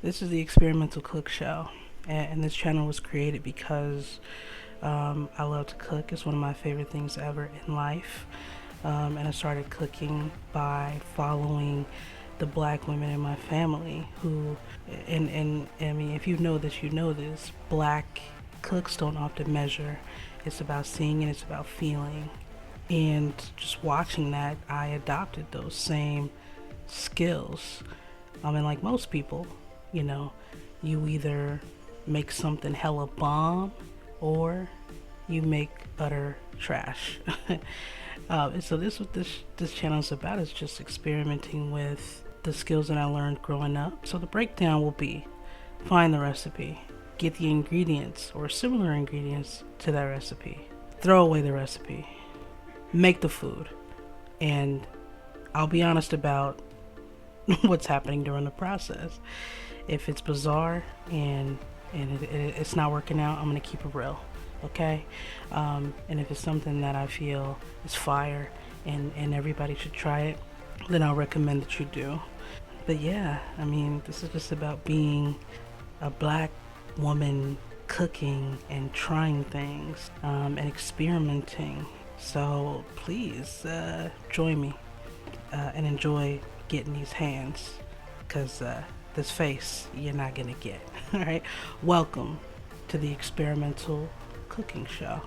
This is the Experimental Cook Show, and this channel was created because I love to cook. It's one of my favorite things ever in life. And I started cooking by following the black women in my family who, and I mean, if you know this, you know this. Black cooks don't often measure. It's about seeing and it's about feeling. And just watching that, I adopted those same skills. I mean, like most people, you know, you either make something hella bomb or you make utter trash. And so this what this channel is about, is just experimenting with the skills that I learned growing up. So the breakdown will be: find the recipe, get the ingredients or similar ingredients to that recipe, throw away the recipe, make the food, and I'll be honest about what's happening during the process. If it's bizarre and it's not working out, I'm gonna keep it real, okay? And if it's something that I feel is fire and everybody should try it, then I'll recommend that you do. But yeah, I mean, this is just about being a black woman cooking and trying things and experimenting. So please join me and enjoy getting these hands, because this face you're not gonna get. All right, welcome to the Experimental Cooking Show.